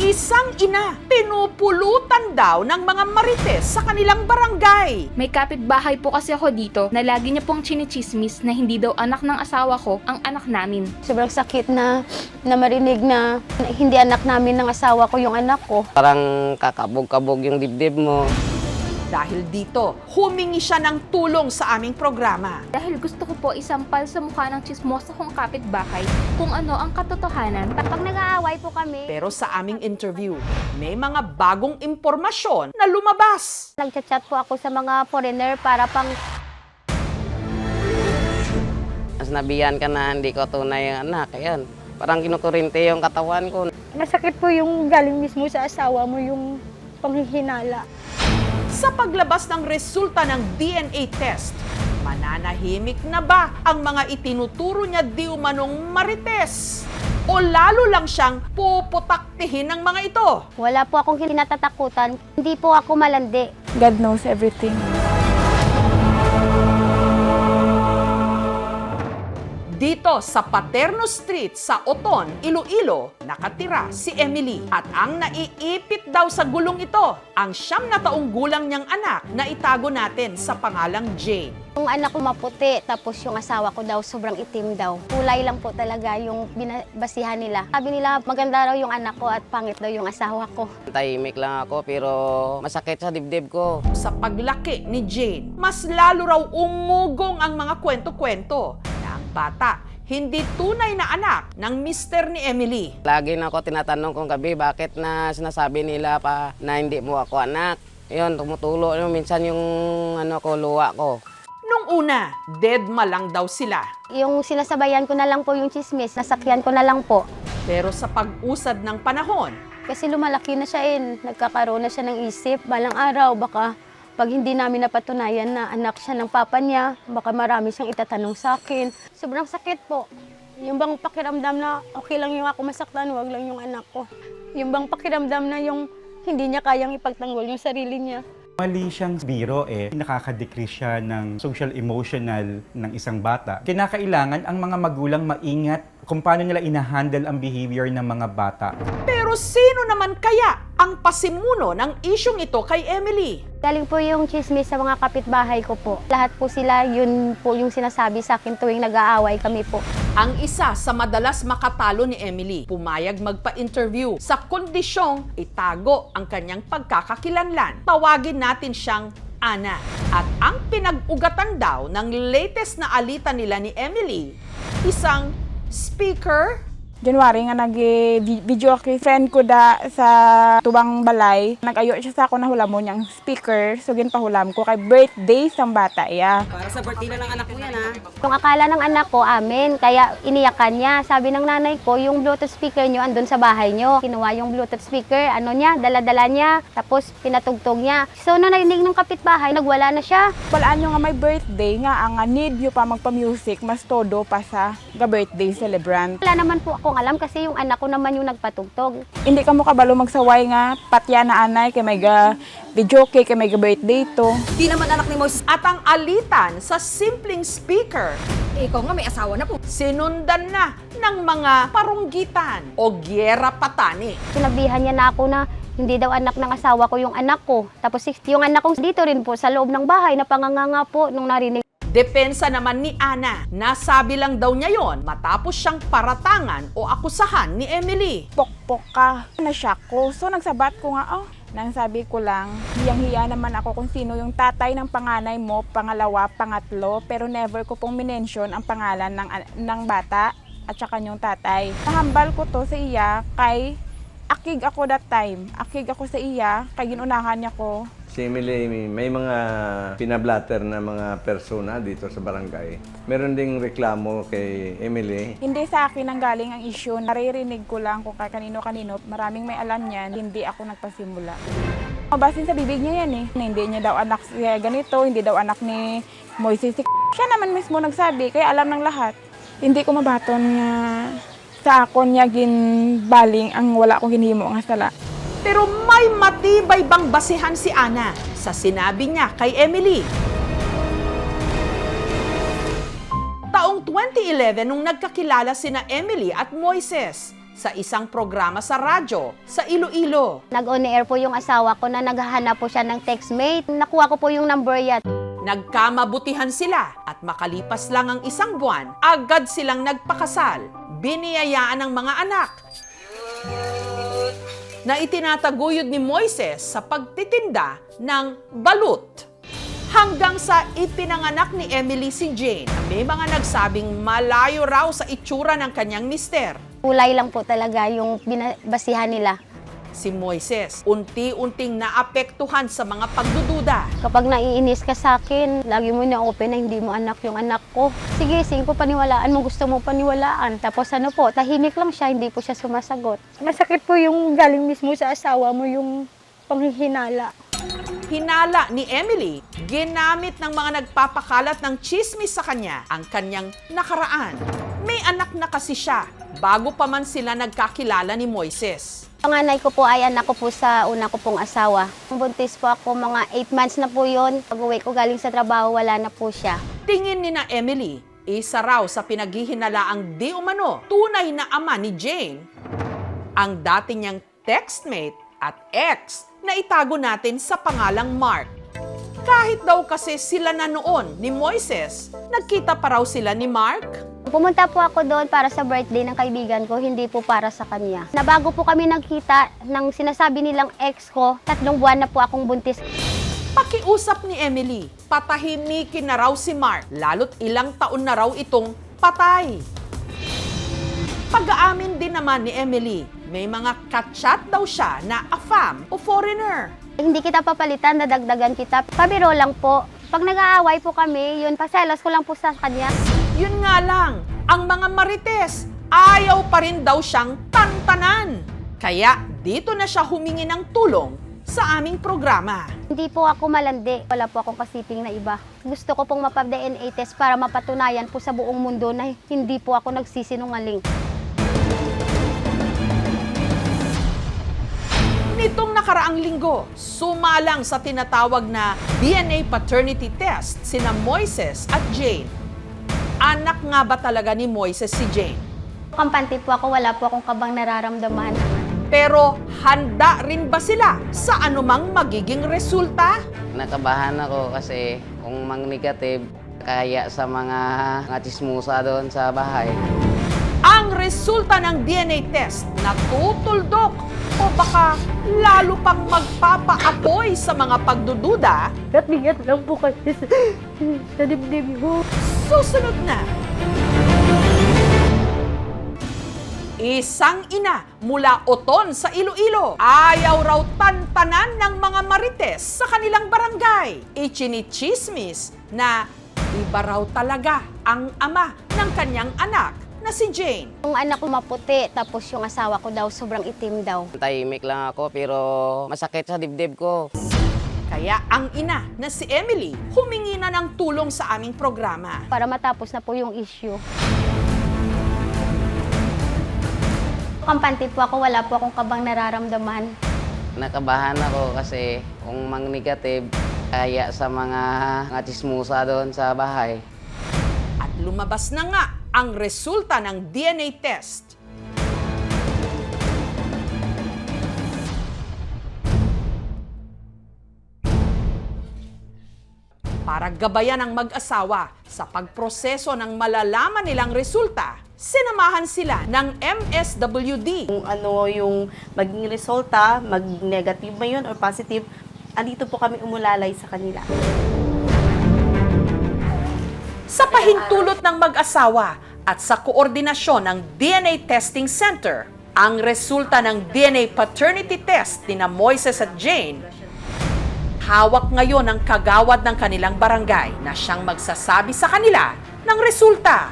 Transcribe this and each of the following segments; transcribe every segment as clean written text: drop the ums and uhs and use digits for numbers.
Isang ina, pinupulutan daw ng mga marites sa kanilang barangay. May kapitbahay po kasi ako dito na lagi niya pong chinichismis na hindi daw anak ng asawa ko ang anak namin. Sobrang sakit na marinig na hindi anak namin ng asawa ko yung anak ko. Parang kakabog-kabog yung dibdib mo. Dahil dito, humingi siya ng tulong sa aming programa. Dahil gusto ko po isampal sa mukha ng chismosa kong kapitbahay kung ano ang katotohanan. Pag nag-aaway po kami, Pero sa aming interview, may mga bagong impormasyon na lumabas. nagchat-chat po ako sa mga foreigner para pang Mas nabiyan ka na hindi ko tunay yung anak. Ayan, parang kinukurinte yung katawan ko. masakit po yung galing mismo sa asawa mo yung panghihinala. Sa paglabas ng resulta ng DNA test, mananahimik na ba ang mga itinuturo niya di umanong marites? O lalo lang siyang puputaktihin ng mga ito? Wala po akong kinatatakutan, hindi po ako malandi. God knows everything. Dito sa Paterno Street sa Oton, Iloilo, nakatira si Emily. At ang naiipit daw sa gulong ito, ang 9 na taong gulang niyang anak na itago natin sa pangalang Jane. Yung anak ko maputi, tapos yung asawa ko daw sobrang itim daw. Kulay lang po talaga yung binabasihan nila. Sabi nila maganda raw yung anak ko at pangit daw yung asawa ko. Tahimik lang ako pero masakit sa dibdib ko. Sa paglaki ni Jane, mas lalo raw umugong ang mga kwento-kwento na ang bata hindi tunay na anak ng mister ni Emily. Lagi na ako tinatanong kung gabi bakit na sinasabi nila pa na hindi mo ako anak. Yun, tumutulo minsan yung ko, luwa ko. Nung una, deadma lang daw sila. Yung sinasabayan ko na lang po yung chismis, nasakyan ko na lang po. Pero sa pag-usad ng panahon, Kasi lumalaki na siya nagkakaroon na siya ng isip. Balang araw, baka pag hindi namin napatunayan na anak siya ng papa niya, baka marami siyang itatanong sa akin. Sobrang sakit po. Yung bang pakiramdam na okay lang yung ako masaktan, wag lang yung anak ko. Yung bang pakiramdam na yung hindi niya kayang ipagtanggol yung sarili niya. Mali siyang biro nakaka-decrease siya ng social emotional ng isang bata. Kinakailangan ang mga magulang maingat kung paano nila ina-handle ang behavior ng mga bata. pero sino naman kaya ang pasimuno ng isyong ito kay Emily? Galing po yung chismis sa mga kapitbahay ko po. Lahat po sila, yun po yung sinasabi sa akin tuwing nag-aaway kami po. Ang isa sa madalas makatalo ni Emily, pumayag magpa-interview sa kondisyong itago ang kanyang pagkakakilanlan. Tawagin natin siyang Ana. At ang pinag-ugatan daw ng latest na alitan nila ni Emily, isang speaker. January nga nag-video kay friend ko da sa Tubang Balay. Nag-ayo siya sa ako na hulamon niyang speaker. So ginpahulam ko kay birthday sang bata iya. Para sa birthday na ng anak ko yan, ha? Yung akala ng anak ko, amin, kaya iniyakan niya. Sabi ng nanay ko, yung Bluetooth speaker niyo andun sa bahay niyo. Kinuha yung Bluetooth speaker, dala-dala niya, tapos pinatugtog niya. So nung narinig ng kapitbahay, nagwala na siya. Balaan nyo nga may birthday nga ang need nyo pa magpa-music mas todo pa sa birthday celebrant. Wala naman po akong alam kasi yung anak ko naman yung nagpatugtog. Hindi ka mo kabalo magsaway nga patya na anay kay may ga video kay may ga birthday to. Di naman anak ni Moise. At ang alitan sa simpleng speaker, Ikaw nga may asawa na po. sinundan na ng mga parunggitan o gyera patani. Sinabihan niya na ako na hindi daw anak ng asawa ko yung anak ko. Tapos yung anak ko dito rin po sa loob ng bahay, napanganganga po nung narinig. Depensa naman ni Ana, nasabi lang daw niya yon matapos siyang paratangan o akusahan ni Emily. Pokpok ka. Na-shock ko. So nagsabat ko nga, nang sabi ko lang, hiyang-hiya naman ako kung sino yung tatay ng panganay mo, pangalawa, pangatlo, pero never ko pong minention ang pangalan ng bata at saka yung tatay. Nahambal ko to sa iya kay akig ako that time. Akig ako sa iya kay ginunahan niya ko. Si Emily, may mga pinablatter na mga persona dito sa barangay. Meron ding reklamo kay Emily. Hindi sa akin ang galing ang issue. Naririnig ko lang kung kanino-kanino. Maraming may alam niyan. Hindi ako nagpasimula. Mabasin sa bibig niya yan na hindi niya daw anak siya ganito, hindi daw anak ni Moises. Siya naman mismo nagsabi, kaya alam ng lahat. Hindi ko mabaton nga sa akon niya ginbaling ang wala akong ginhimo nga sala. Pero may matibay bang basihan si Ana sa sinabi niya kay Emily? Taong 2011 nung nagkakilala sina Emily at Moises, sa isang programa sa radyo sa Iloilo. Nag-on-air po yung asawa ko na naghahanap po siya ng textmate. Nakuha ko po yung number yan. Nagkamabutihan sila at makalipas lang ang isang buwan, agad silang nagpakasal. Biniyayaan ng mga anak na itinataguyod ni Moises sa pagtitinda ng balut. Hanggang sa ipinanganak ni Emily si Jane, may mga nagsabing malayo raw sa itsura ng kanyang mister. Kulay lang po talaga yung binabasihan nila. Si Moises, unti-unting naapektuhan sa mga pagdududa. Kapag naiinis ka sa akin, lagi mo na-open na hindi mo anak yung anak ko. Sige, ko paniwalaan mo, gusto mo paniwalaan. Tapos ano po, tahimik lang siya, hindi po siya sumasagot. Masakit po yung galing mismo sa asawa mo, yung panghihinala. Hinala ni Emily, ginamit ng mga nagpapakalat ng chismis sa kanya ang kanyang nakaraan. May anak na kasi siya, bago pa man sila nagkakilala ni Moises. Panganay ko po ay anak ko po sa una ko pong asawa. Buntis po ako, mga 8 months na po yun. Pag-uwi ko galing sa trabaho, wala na po siya. Tingin ni na Emily, isa raw sa pinaghihinalaang di umano, tunay na ama ni Jane, ang dati niyang textmate at ex na itago natin sa pangalang Mark. Kahit daw kasi sila na noon ni Moises, nagkita pa raw sila ni Mark. Pumunta po ako doon para sa birthday ng kaibigan ko, hindi po para sa kanya. Nabago po kami nagkita ng sinasabi nilang ex ko, 3 buwan na po akong buntis. Pakiusap ni Emily, patahimikin na raw si Mark, lalo't ilang taon na raw itong patay. Pag-aamin din naman ni Emily, may mga kachat daw siya na afam o foreigner. Hindi kita papalitan, dadagdagan kita. Pabiro lang po. Pag nag-aaway po kami, yun, paselos ko lang po sa kanya. Yun nga lang, ang mga marites, ayaw pa rin daw siyang tantanan. Kaya dito na siya humingi ng tulong sa aming programa. Hindi po ako malandi. Wala po akong kasiping na iba. Gusto ko pong mapag-DNA test para mapatunayan po sa buong mundo na hindi po ako nagsisinungaling. Nitong nakaraang linggo, sumalang sa tinatawag na DNA paternity test sina Moises at Jane. Anak nga ba talaga ni Moises si Jane? Kampante po ako, wala po akong kabang nararamdaman. Pero handa rin ba sila sa anumang magiging resulta? Nakabahan ako kasi kung mag-negative, kaya sa mga chismosa doon sa bahay. Ang resulta ng DNA test natutuldok o baka lalo pang magpapaapoy sa mga pagdududa? Bigat lang po kasi sa dibdib ko. Susunod na! Isang ina mula Oton sa Iloilo, ayaw raw tantanan ng mga marites sa kanilang barangay. Ichinichismis na iba raw talaga ang ama ng kanyang anak na si Jane. Yung anak ko maputi, tapos yung asawa ko daw sobrang itim daw. Tahimik lang ako pero masakit sa dibdib ko. Kaya ang ina na si Emily humingi na ng tulong sa aming programa. Para matapos na po yung issue. Kampante po ako, wala po akong kabang nararamdaman. Nakabahan ako kasi kung mag-negative, kaya sa mga chismosa doon sa bahay. At lumabas na nga ang resulta ng DNA test. Para gabayan ang mag-asawa sa pagproseso ng malalaman nilang resulta, sinamahan sila ng MSWD. Kung ano yung maging resulta, mag-negative ba yun or positive, andito po kami umulalay sa kanila. Sa pahintulot ng mag-asawa at sa koordinasyon ng DNA Testing Center, ang resulta ng DNA paternity test ni na Moises at Jane, hawak ngayon ng kagawad ng kanilang barangay na siyang magsasabi sa kanila ng resulta.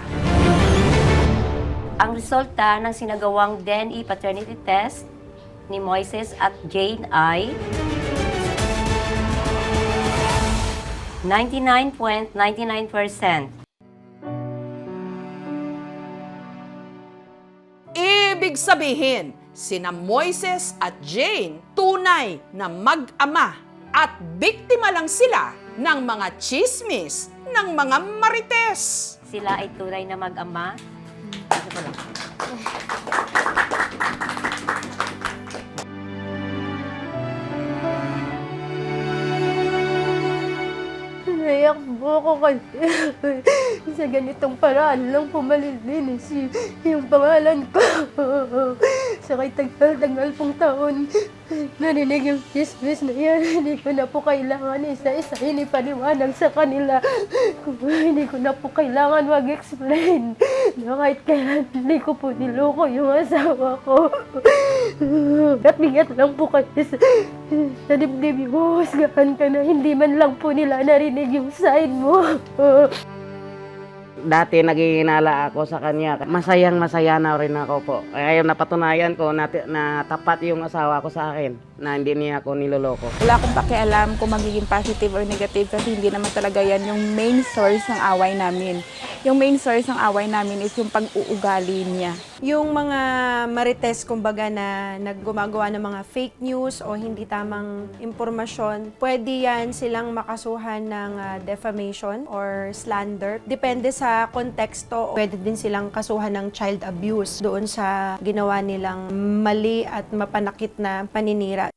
Ang resulta ng sinagawang DNA paternity test ni Moises at Jane ay 99.99%. Ibig sabihin, sina Moises at Jane tunay na mag-ama at biktima lang sila ng mga chismis ng mga marites. Sila ay tunay na mag-ama. ako kasi sa ganitong paraan lang pumalilinis yung pangalan ko. Sa tagal-tagal pong taon, narinig yung chismis na yan. Hindi ko na po kailangan isa-isa inipaliwanag sa kanila. Hindi ko na po kailangan mag-explain na kahit kailan hindi ko po niloko yung asawa ko. At bigat lang po kasi sa dibdib yung huhusgahan ka na hindi man lang po nila narinig yung side mo. Dati naghihinala ako sa kanya. Masayang-masaya na rin ako po. Kaya napatunayan ko na tapat yung asawa ko sa akin, na hindi niya ako niloloko. Wala akong pakialam kung magiging positive or negative kasi hindi naman talaga yan yung main source ng away namin. Yung main source ng away namin is yung pag-uugali niya. Yung mga marites, kumbaga, na naggumagawa ng mga fake news o hindi tamang impormasyon, pwede yan silang makasuhan ng defamation or slander. Depende sa konteksto, pwede din silang kasuhan ng child abuse doon sa ginawa nilang mali at mapanakit na paninira.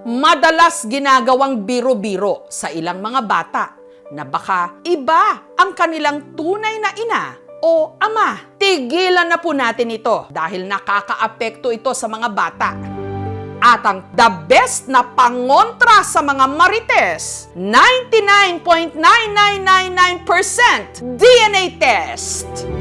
Madalas ginagawang biro-biro sa ilang mga bata na baka iba ang kanilang tunay na ina o ama. Tigilan na po natin ito dahil nakakaapekto ito sa mga bata. At ang the best na pangontra sa mga marites, 99.9999% DNA test!